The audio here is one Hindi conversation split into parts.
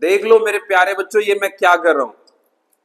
देख लो मेरे प्यारे बच्चों, ये मैं क्या कर रहा हूं।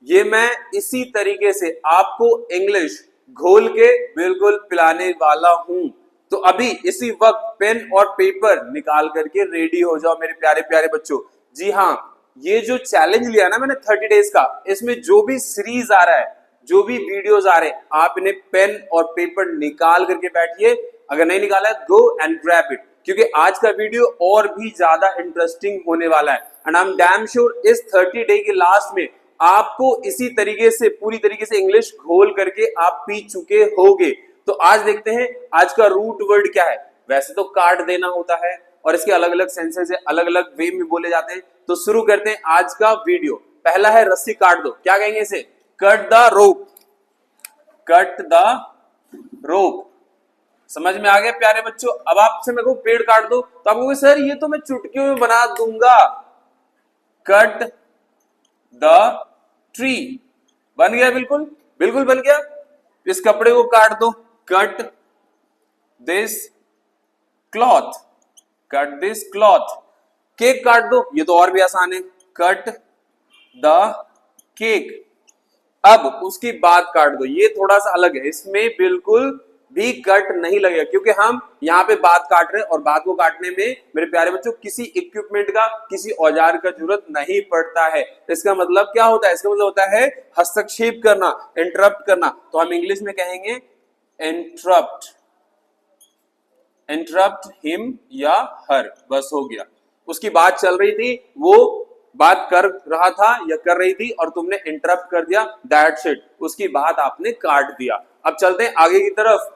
ये मैं इसी तरीके से आपको इंग्लिश घोल के बिल्कुल पिलाने वाला हूं। तो अभी इसी वक्त पेन और पेपर निकाल करके रेडी हो जाओ मेरे प्यारे प्यारे बच्चों। जी हाँ, ये जो चैलेंज लिया ना मैंने 30 डेज का, इसमें जो भी सीरीज आ रहा है, जो भी वीडियोस आ रहे हैं, आप इन्हें पेन और पेपर निकाल करके बैठिए। अगर नहीं निकाला है गो एंड ग्रैब इट, क्योंकि आज का वीडियो और भी ज्यादा इंटरेस्टिंग होने वाला है। And I am damn sure इस 30 डे के लास्ट में आपको इसी तरीके से पूरी तरीके से इंग्लिश घोल करके आप पी चुके होगे। तो आज देखते हैं आज का रूट वर्ड क्या है। वैसे तो काट देना होता है और इसके अलग अलग सेंसेस है, अलग अलग वे में बोले जाते हैं। तो शुरू करते हैं आज का वीडियो। पहला है रस्सी काट दो, क्या कहेंगे इसे? Cut the rope. Cut the rope, समझ में आ गया प्यारे बच्चों? अब आपसे मैं कहूं पेड़ काट दो तो आप कहोगे सर ये तो मैं चुटकियों में बना दूंगा। कट द ट्री, बन गया, बिल्कुल बिल्कुल बन गया। इस कपड़े को काट दो, cut this cloth. Cut this cloth. Cake काट दो, ये तो और भी आसान है, कट द केक। अब उसकी बात काट दो, ये थोड़ा सा अलग है, इसमें बिल्कुल भी कट नहीं लगेगा क्योंकि हम यहाँ पे बात काट रहे हैं और बात को काटने में मेरे प्यारे बच्चों किसी इक्विपमेंट का, किसी औजार का जरूरत नहीं पड़ता है। इसका मतलब क्या होता है? इसका मतलब होता है हस्तक्षेप करना, इंटरप्ट करना। तो हम इंग्लिश में कहेंगे इंटरप्ट। इंटरप्ट हिम या हर, बस हो गया। उसकी बात चल रही थी, वो बात कर रहा था या कर रही थी और तुमने इंटरप्ट कर दिया, दैट्स इट। उसकी बात आपने काट दिया। अब चलते हैं आगे की तरफ।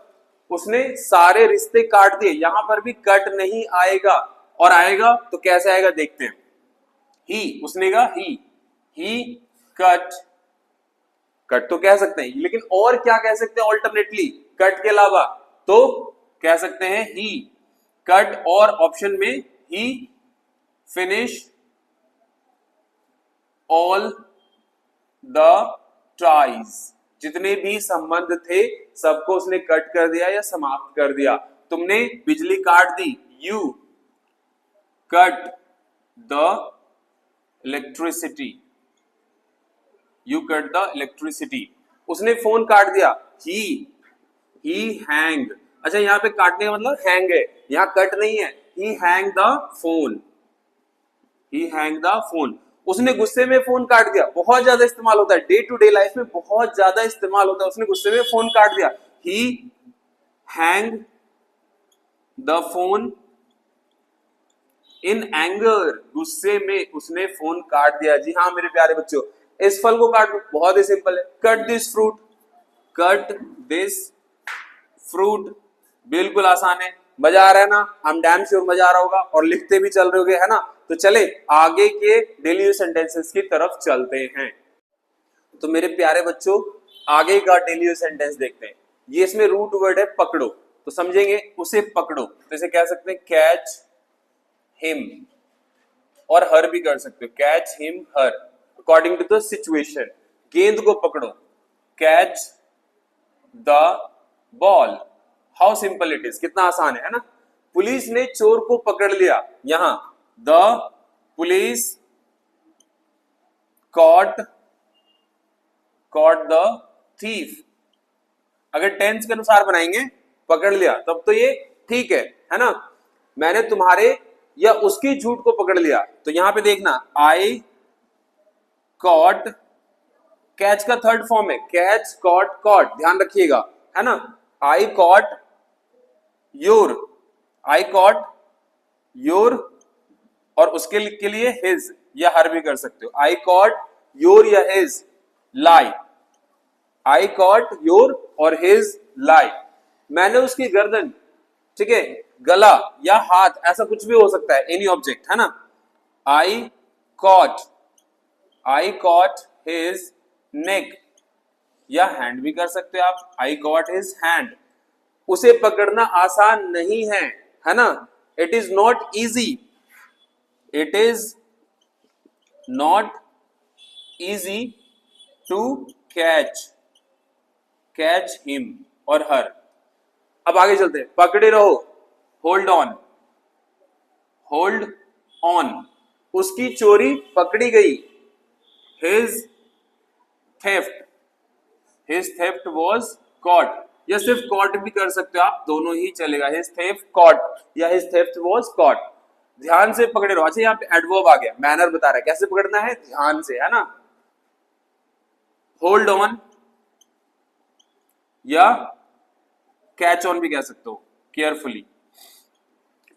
उसने सारे रिश्ते काट दिए, यहां पर भी कट नहीं आएगा, और आएगा तो कैसे आएगा देखते हैं। ही, उसने कहा ही कट। कट तो कह सकते हैं, लेकिन और क्या कह सकते हैं ऑल्टरनेटली कट के अलावा? तो कह सकते हैं ही कट, और ऑप्शन में ही फिनिश ऑल द टाइज। जितने भी संबंध थे सबको उसने कट कर दिया या समाप्त कर दिया। तुमने बिजली काट दी, you cut the electricity. You cut the electricity. उसने फोन काट दिया, ही हैंग। अच्छा, यहां पे काटने का मतलब हैंग है, यहां कट नहीं है। He hang the phone. He hang the phone. उसने गुस्से में फोन काट दिया, बहुत ज्यादा इस्तेमाल होता है डे टू डे लाइफ में, बहुत ज्यादा इस्तेमाल होता है। उसने गुस्से में फोन काट दिया, he hang the phone in anger. गुस्से में उसने फोन काट दिया। जी हाँ मेरे प्यारे बच्चों, इस फल को काट दो, बहुत ही सिंपल है, cut this fruit. Cut this fruit, बिल्कुल आसान है। मजा आ रहा है ना? हम डैम श्योर मजा आ रहा होगा, और लिखते भी चल रहे होगे, है ना? तो चले आगे के डेली यूज सेंटेंसेस की तरफ चलते हैं। तो मेरे प्यारे बच्चों, आगे का डेली यूज सेंटेंस देखते हैं। ये इसमें रूट वर्ड है पकड़ो, तो समझेंगे उसे पकड़ो, तो इसे कह सकते हैं कैच हिम, और हर भी कर सकते हो, catch him her, according to the situation. गेंद को पकड़ो, catch the ball. How simple it is, कितना आसान है ना? पुलिस ने चोर को पकड़ लिया, यहां the police caught the thief. अगर टेंस के अनुसार बनाएंगे पकड़ लिया तब तो ये ठीक है ना? मैंने तुम्हारे या उसके झूठ को पकड़ लिया, तो यहां पे देखना आई कॉट। कैच का थर्ड फॉर्म है कैच कॉट कॉट, ध्यान रखिएगा, है ना? आई cot your, I cot your, और उसके के लिए हिज या हर भी कर सकते हो। आई कॉट योर या his lie. I cot your और हिज लाई। मैंने उसकी गर्दन, ठीक है, गला या हाथ, ऐसा कुछ भी हो सकता है, एनी ऑब्जेक्ट, है ना? आई कॉट हिज नेक, या हैंड भी कर सकते हो आप, आई कॉट हिज हैंड। उसे पकड़ना आसान नहीं है ना? It is not easy. It is not easy to catch him और हर। अब आगे चलते हैं, पकड़े रहो, होल्ड ऑन। होल्ड ऑन, उसकी चोरी पकड़ी गई। His theft was caught, या सिर्फ caught भी कर सकते हो आप, दोनों ही चलेगा। His theft caught या his theft was caught। ध्यान से पकड़े रहो। अच्छा यहाँ पे एडवर्ब आ गया, मैनर बता रहा है कैसे पकड़ना है, ध्यान से, है ना। होल्ड ऑन या कैच ऑन भी कह सकते हो, केयरफुली।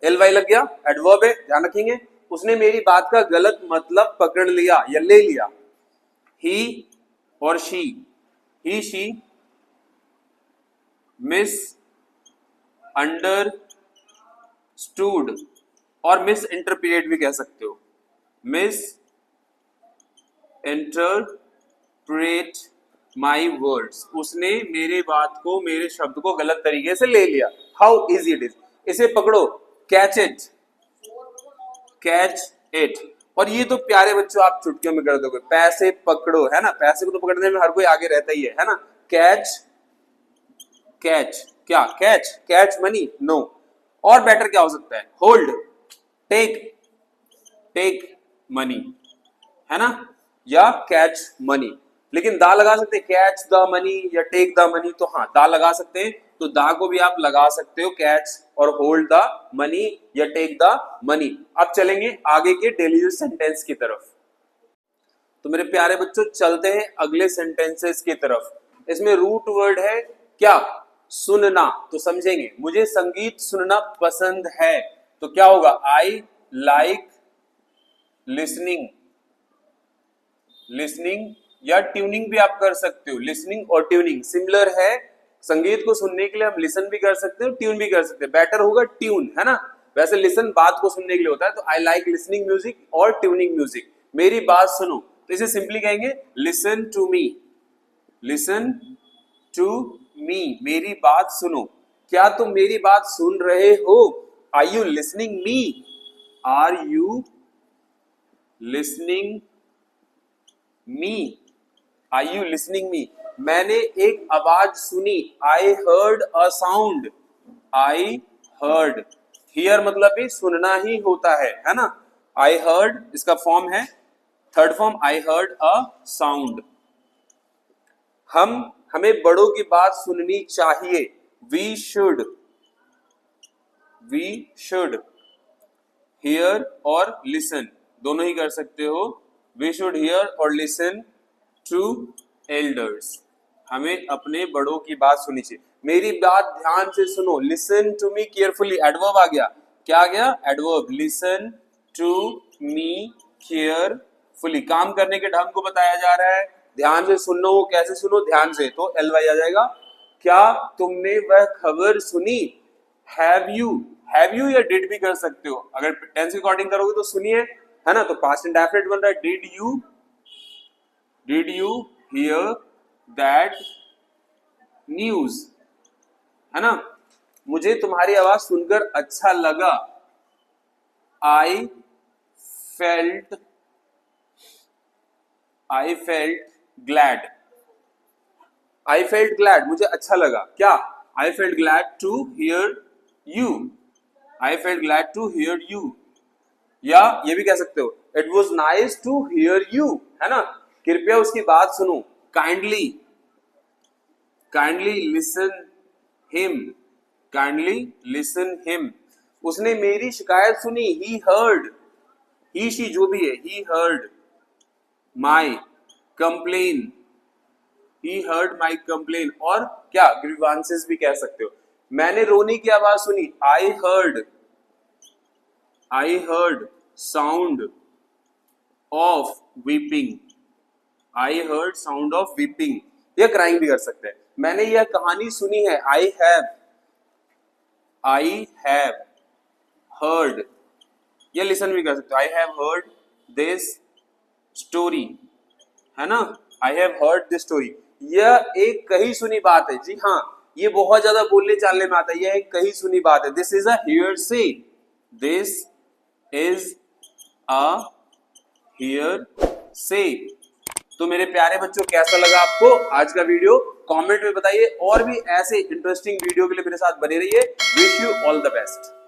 एल वाई लग गया, एडवर्ब है, ध्यान रखेंगे। उसने मेरी बात का गलत मतलब पकड़ लिया या ले लिया। ही और she, he she miss understood और मिस इंटरप्रिएट भी कह सकते हो। मिस इंटरप्रेट माई वर्ड्स, उसने मेरे बात को, मेरे शब्द को गलत तरीके से ले लिया। हाउ इजी इट इज, इसे पकड़ो, कैच इट, कैच इट। और ये तो प्यारे बच्चों आप चुटकियों में कर दोगे, पैसे पकड़ो, है ना। पैसे को तो पकड़ने में हर कोई आगे रहता ही है ना। कैच, कैच क्या, कैच, कैच मनी, नो। और बेटर क्या हो सकता है, होल्ड, टेक, टेक मनी, है ना, या कैच मनी। लेकिन दा लगा सकते हैं, कैच द मनी या टेक द मनी, तो हाँ दा लगा सकते हैं, तो दा को भी आप लगा सकते हो, कैच और होल्ड द मनी या टेक द मनी। अब चलेंगे आगे के डेली यूज सेंटेंस की तरफ। तो मेरे प्यारे बच्चों चलते हैं अगले सेंटेंसेस की तरफ। इसमें रूट वर्ड है क्या, सुनना। तो समझेंगे, मुझे संगीत सुनना पसंद है, तो क्या होगा, आई लाइक लिसनिंग। लिसनिंग या ट्यूनिंग भी आप कर सकते हो, लिसनिंग और ट्यूनिंग सिमिलर है। संगीत को सुनने के लिए हम लिसन भी कर सकते हो, ट्यून भी कर सकते हैं, बेटर होगा ट्यून, है ना। वैसे लिसन बात को सुनने के लिए होता है, तो आई लाइक लिसनिंग म्यूजिक और ट्यूनिंग म्यूजिक। मेरी बात सुनो, तो इसे सिंपली कहेंगे listen to me, listen to me, मेरी बात सुनो। क्या तुम मेरी बात सुन रहे हो, are you listening me, are you listening me, are you listening me. मैंने एक आवाज सुनी, I heard a sound, I heard, hear मतलब भी सुनना ही होता है ना। आई हर्ड इसका फॉर्म है, third form, I heard a sound. हमें बड़ों की बात सुननी चाहिए, we should, we should hear और लिसन, दोनों ही कर सकते हो। वी शुड हियर और लिसन टू एल्डर्स, हमें अपने बड़ों की बात सुननी चाहिए। मेरी बात ध्यान से सुनो, listen to me carefully, adverb आ गया, क्या आ गया, adverb, listen to me carefully. काम करने के ढंग को बताया जा रहा है, ध्यान से सुनो, कैसे सुनो, ध्यान से, तो एल वाई आ जाएगा। क्या तुमने वह खबर सुनी, हैव यू, हैव यू या डिड भी कर सकते हो, अगर टेंस के अकॉर्डिंग करोगे तो सुनिए, है ना, तो पास्ट इंडेफिनिट बन रहा है, did you hear that news, है ना। मुझे तुम्हारी आवाज सुनकर अच्छा लगा, I felt glad, I felt glad, मुझे अच्छा लगा, क्या, I felt glad to hear you, I felt glad to hear you. या ये भी कह सकते हो, it was nice to hear you, है ना, कृपया उसकी बात सुनो, kindly, kindly listen him, kindly listen him. उसने मेरी शिकायत सुनी, ही हर्ड, ही शी जो भी है, he heard my complain, he heard my complain. और क्या, ग्रीवांसेस भी कह सकते हो। मैंने रोने की आवाज सुनी, I heard sound of weeping, I heard sound of weeping, या क्राइंग भी कर सकते हैं। मैंने यह कहानी सुनी है, आई हैव हर्ड, या लिसन भी कर सकते हो, I have heard this story, है ना, I have heard this story. यह एक कही सुनी बात है, जी हाँ, ये बहुत ज्यादा बोलने चालने में आता है, यह एक कही सुनी बात है, this is a hearsay, this is a hearsay. तो मेरे प्यारे बच्चों कैसा लगा आपको आज का वीडियो, कमेंट में बताइए, और भी ऐसे इंटरेस्टिंग वीडियो के लिए मेरे साथ बने रहिए। Wish you all the best.